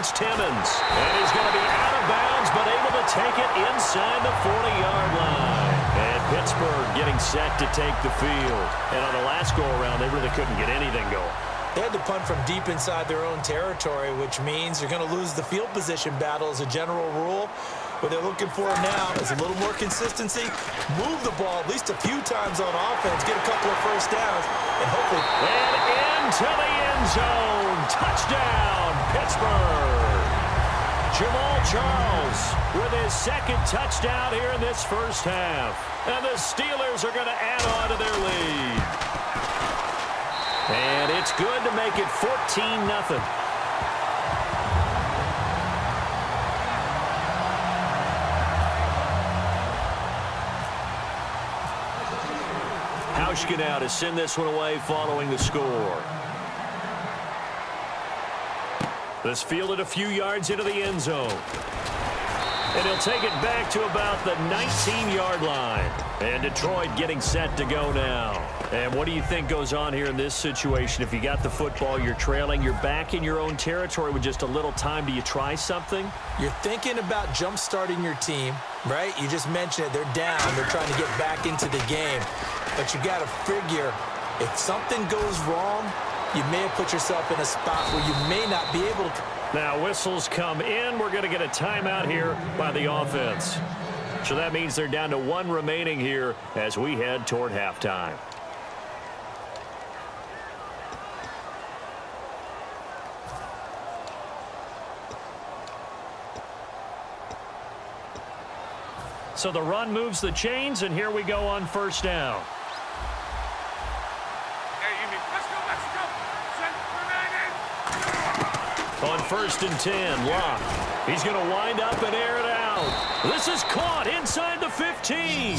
against Timmons. And he's going to be out of bounds, but able to take it inside the 40-yard line. And Pittsburgh getting set to take the field. And on the last go-around, they really couldn't get anything going. They had to punt from deep inside their own territory, which means they're going to lose the field position battle as a general rule. What they're looking for now is a little more consistency, move the ball at least a few times on offense, get a couple of first downs, and hopefully... And into the end zone. Touchdown, Pittsburgh. Jamal Charles with his second touchdown here in this first half. And the Steelers are going to add on to their lead. And it's good to make it 14-0. Hauschka now to send this one away following the score. This fielded a few yards into the end zone. And he'll take it back to about the 19-yard line. And Detroit getting set to go now. And what do you think goes on here in this situation? If you got the football, you're trailing, you're back in your own territory with just a little time. Do you try something? You're thinking about jump-starting your team, right? You just mentioned it. They're down. They're trying to get back into the game. But you got to figure, if something goes wrong, you may have put yourself in a spot where you may not be able to. Now whistles come in. We're going to get a timeout here by the offense. So that means they're down to one remaining here as we head toward halftime. So the run moves the chains, and here we go on first down. On 1st and 10, Locke. He's going to wind up and air it out. This is caught inside the 15.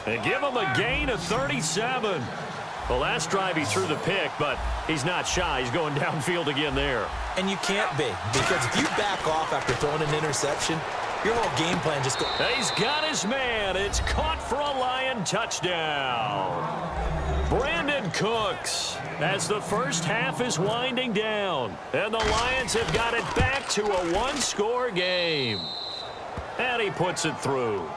And give him a gain of 37. The last drive he threw the pick, but he's not shy. He's going downfield again there. And you can't be, because if you back off after throwing an interception, your whole game plan just goes. He's got his man. It's caught for a Lion touchdown. Brandon Cooks as the first half is winding down. And the Lions have got it back to a one-score game. And he puts it through.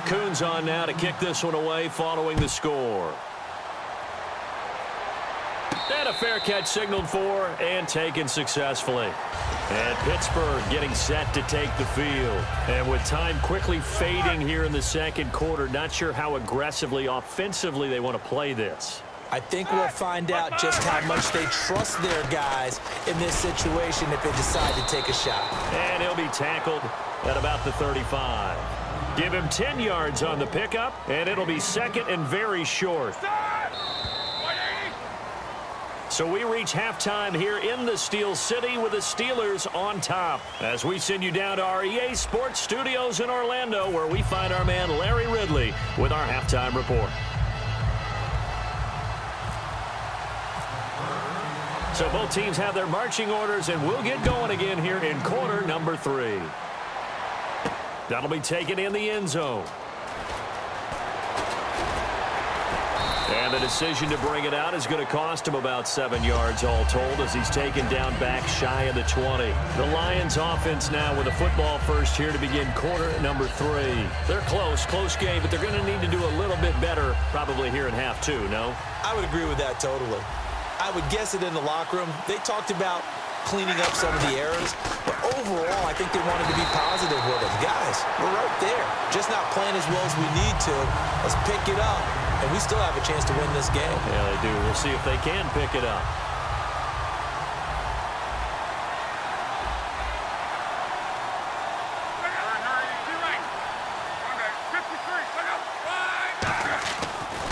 Coons on now to kick this one away following the score. And a fair catch signaled for and taken successfully. And Pittsburgh getting set to take the field. And with time quickly fading here in the second quarter, not sure how aggressively, offensively they want to play this. I think we'll find out just how much they trust their guys in this situation if they decide to take a shot. And he'll be tackled at about the 35. Give him 10 yards on the pickup, and it'll be second and very short. So we reach halftime here in the Steel City with the Steelers on top. As we send you down to our EA Sports Studios in Orlando, where we find our man Larry Ridley with our halftime report. So both teams have their marching orders, and we'll get going again here in quarter number 3. That'll be taken in the end zone. And the decision to bring it out is going to cost him about 7 yards all told as he's taken down back shy of the 20. The Lions offense now with a football first here to begin quarter number 3. They're close game, but they're going to need to do a little bit better probably here in half 2, no? I would agree with that totally. I would guess it in the locker room. They talked about cleaning up some of the errors, but overall, I think they wanted to be positive with it. Guys, we're right there. Just not playing as well as we need to. Let's pick it up, and we still have a chance to win this game. Yeah, they do. We'll see if they can pick it up.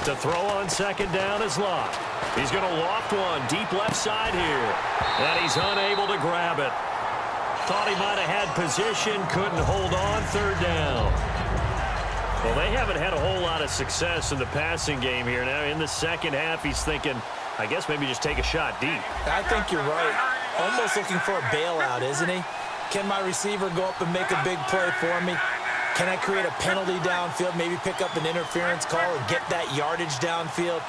To throw on second down is Locke. He's going to loft one deep left side here. And he's unable to grab it. Thought he might have had position, couldn't hold on, third down. Well, they haven't had a whole lot of success in the passing game here. Now in the second half, he's thinking, I guess maybe just take a shot deep. I think you're right. Almost looking for a bailout, isn't he? Can my receiver go up and make a big play for me? Can I create a penalty downfield, maybe pick up an interference call and get that yardage downfield?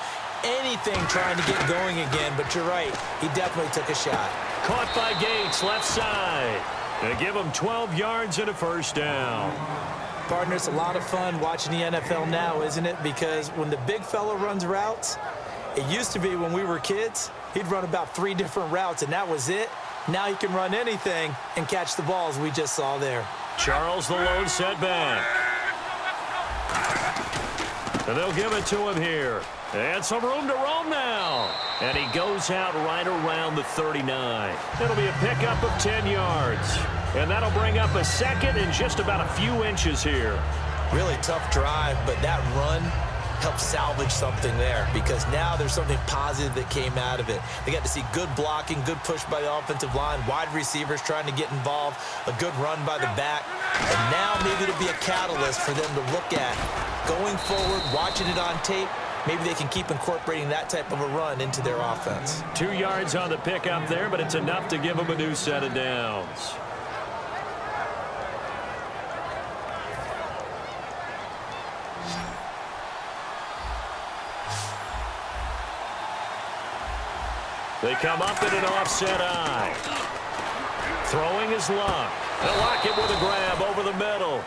Anything trying to get going again, but you're right. He definitely took a shot. Caught by Gates, left side. They give him 12 yards and a first down. Partner, it's a lot of fun watching the NFL now, isn't it? Because when the big fella runs routes, it used to be when we were kids, he'd run about 3 different routes, and that was it. Now he can run anything and catch the balls we just saw there. Charles the lone setback. And they'll give it to him here. And some room to roam now. And he goes out right around the 39. It'll be a pickup of 10 yards. And that'll bring up a second and just about a few inches here. Really tough drive, but that run helped salvage something there because now there's something positive that came out of it. They got to see good blocking, good push by the offensive line, wide receivers trying to get involved, a good run by the back. And now maybe it'll be a catalyst for them to look at going forward, watching it on tape. Maybe they can keep incorporating that type of a run into their offense. 2 yards on the pickup there, but it's enough to give them a new set of downs. They come up in an offset eye. Throwing is Luck. They'll lock it with a grab over the middle.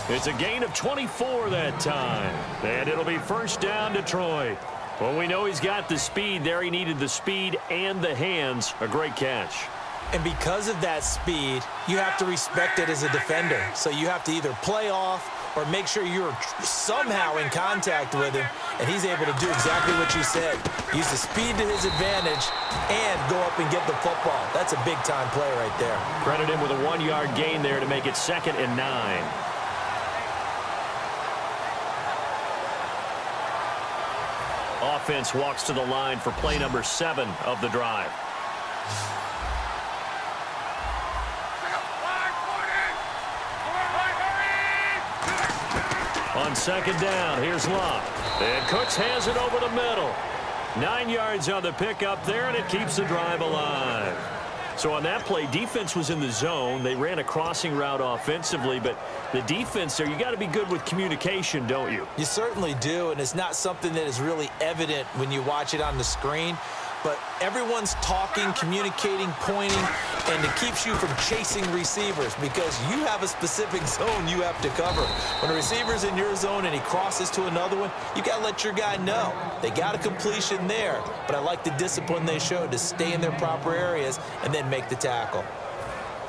It's a gain of 24 that time. And it'll be first down, Detroit. Well, we know he's got the speed there. He needed the speed and the hands. A great catch. And because of that speed, you have to respect it as a defender. So you have to either play off or make sure you're somehow in contact with him, and he's able to do exactly what you said. Use the speed to his advantage and go up and get the football. That's a big-time play right there. Credit him with a 1-yard gain there to make it 2nd and 9. Offense walks to the line for play number 7 of the drive. On 2nd down, here's Luck. And Cooks has it over the middle. 9 yards on the pickup there, and it keeps the drive alive. So on that play, defense was in the zone. They ran a crossing route offensively, but the defense there, you got to be good with communication, don't you? You certainly do, and it's not something that is really evident when you watch it on the screen. But everyone's talking, communicating, pointing, and it keeps you from chasing receivers because you have a specific zone you have to cover. When a receiver's in your zone and he crosses to another one, you got to let your guy know. They got a completion there, but I like the discipline they showed to stay in their proper areas and then make the tackle.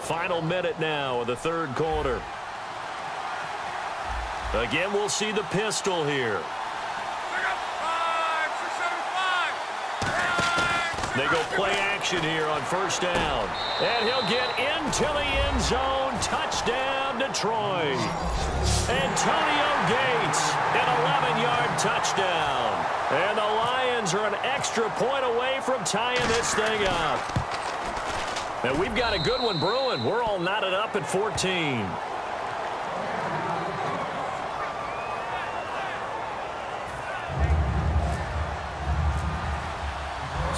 Final minute now of the 3rd quarter. Again, we'll see the pistol here. They go play action here on 1st down. And he'll get into the end zone. Touchdown, Detroit. Antonio Gates, an 11-yard touchdown. And the Lions are an extra point away from tying this thing up. And we've got a good one brewing. We're all knotted up at 14.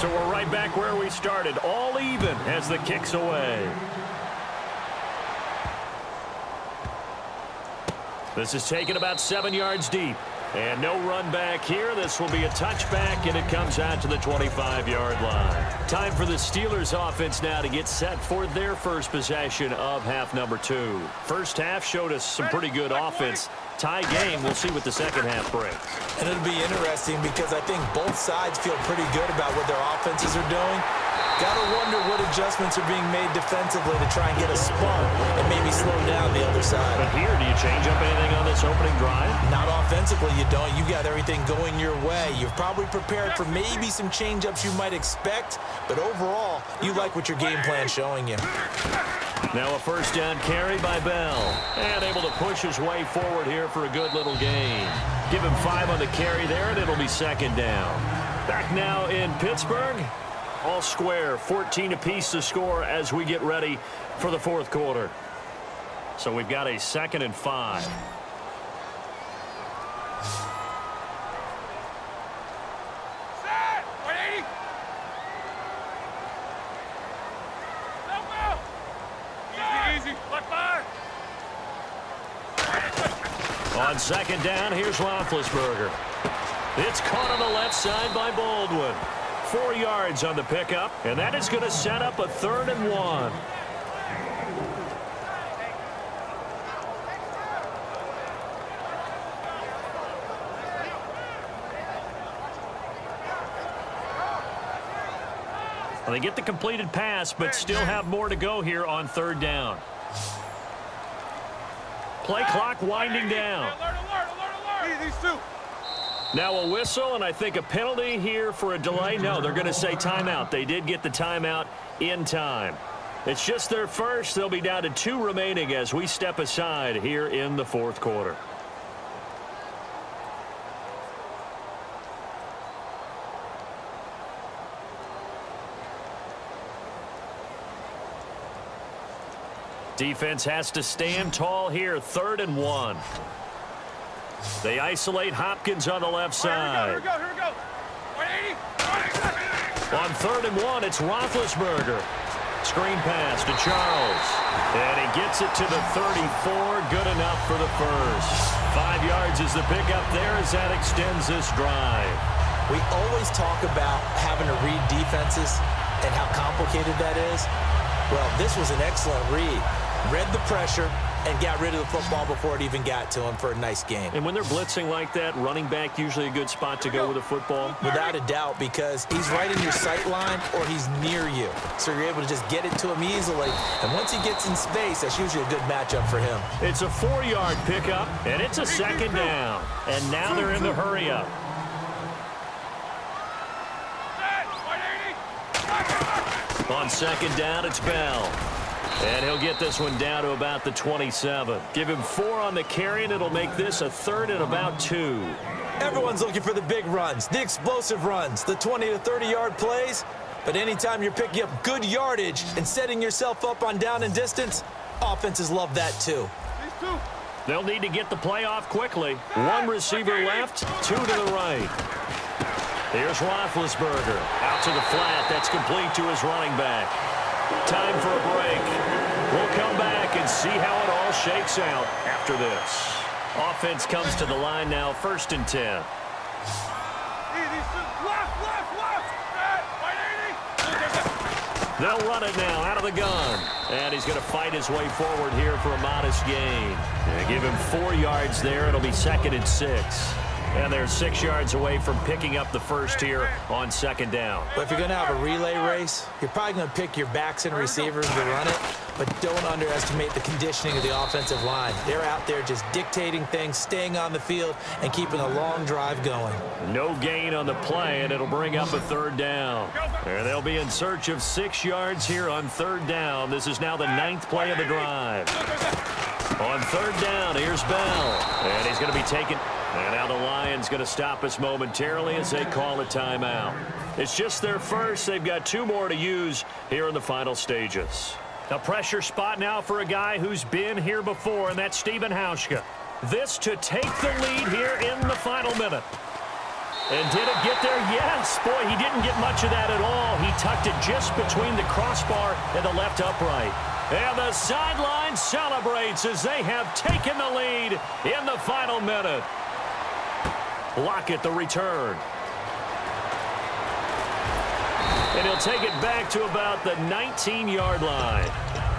So we're right back where we started, all even as the kick's away. This is taken about 7 yards deep. And no run back here. This will be a touchback, and it comes out to the 25-yard line. Time for the Steelers offense now to get set for their first possession of half number 2. First half showed us some pretty good offense. Tie game. We'll see what the second half brings. And it'll be interesting because I think both sides feel pretty good about what their offenses are doing. Got to wonder what adjustments are being made defensively to try and get a spark and maybe slow down the other side. But here, do you change up anything on this opening drive? Not offensively, you don't. You got everything going your way. You've probably prepared for maybe some change-ups you might expect, but overall, you like what your game plan's showing you. Now a first down carry by Bell. And able to push his way forward here for a good little gain. Give him 5 on the carry there, and it'll be 2nd down. Back now in Pittsburgh. All square, 14 apiece to score as we get ready for the 4th quarter. So we've got a 2nd and 5. On second down, here's Roethlisberger. It's caught on the left side by Baldwin. 4 yards on the pickup, and that is going to set up a 3rd and 1. Well, they get the completed pass, but still have more to go here on 3rd down. Play clock winding down. Now a whistle, and I think a penalty here for a delay. No, they're going to say timeout. They did get the timeout in time. It's just their first. They'll be down to 2 remaining as we step aside here in the 4th quarter. Defense has to stand tall here. 3rd and 1. They isolate Hopkins on the left side. Here we go. 180. On 3rd and 1, it's Roethlisberger. Screen pass to Charles. And he gets it to the 34. Good enough for the first. 5 yards is the pickup there as that extends this drive. We always talk about having to read defenses and how complicated that is. Well, this was an excellent read. Read the pressure and got rid of the football before it even got to him for a nice game. And when they're blitzing like that, running back usually a good spot to go with a football. Without a doubt, because he's right in your sight line or he's near you. So you're able to just get it to him easily. And once he gets in space, that's usually a good matchup for him. It's a 4-yard pickup, and it's a 2nd down. And now they're in the hurry-up. On 2nd down, it's Bell. And he'll get this one down to about the 27. Give him 4 on the carry, and it'll make this a 3rd and about 2. Everyone's looking for the big runs, the explosive runs, the 20 to 30-yard plays. But anytime you're picking up good yardage and setting yourself up on down and distance, offenses love that too. They'll need to get the play off quickly. 1 receiver left, 2 to the right. Here's Roethlisberger. Out to the flat. That's complete to his running back. Time for a break. We'll come back and see how it all shakes out after this. Offense comes to the line now, 1st and 10. They'll run it now out of the gun. And he's going to fight his way forward here for a modest gain. They give him 4 yards there. It'll be 2nd and 6. And they're 6 yards away from picking up the first here on 2nd down. But if you're going to have a relay race, you're probably going to pick your backs and receivers to run it, but don't underestimate the conditioning of the offensive line. They're out there just dictating things, staying on the field, and keeping a long drive going. No gain on the play, and it'll bring up a 3rd down. And they'll be in search of 6 yards here on 3rd down. This is now the 9th play of the drive. On 3rd down, here's Bell. And he's going to be taken. And now the Lions going to stop us momentarily as they call a timeout. It's just their first. They've got 2 more to use here in the final stages. A pressure spot now for a guy who's been here before, and that's Stephen Hauschka. This to take the lead here in the final minute. And did it get there? Yes. Boy, he didn't get much of that at all. He tucked it just between the crossbar and the left upright. And the sideline celebrates as they have taken the lead in the final minute. Lockett the return. And he'll take it back to about the 19-yard line.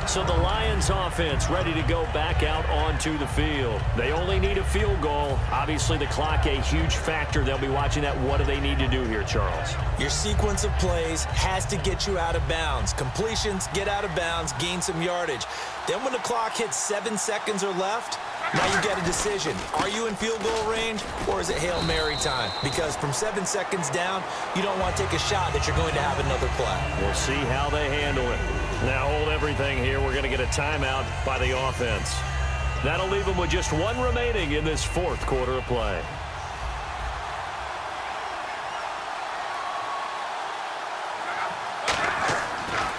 So the Lions offense ready to go back out onto the field. They only need a field goal. Obviously the clock a huge factor. They'll be watching that. What do they need to do here, Charles? Your sequence of plays has to get you out of bounds. Completions, get out of bounds, gain some yardage. Then when the clock hits 7 seconds or left, now you get a decision. Are you in field goal range or is it Hail Mary time? Because from 7 seconds down, you don't want to take a shot that you're going to have another play. We'll see how they handle it. Now hold everything here. We're going to get a timeout by the offense. That'll leave them with just 1 remaining in this 4th quarter of play.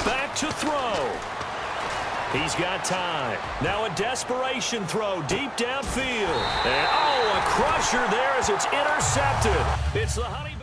Back to throw. He's got time. Now a desperation throw deep downfield. And, oh, a crusher there as it's intercepted. It's the Honey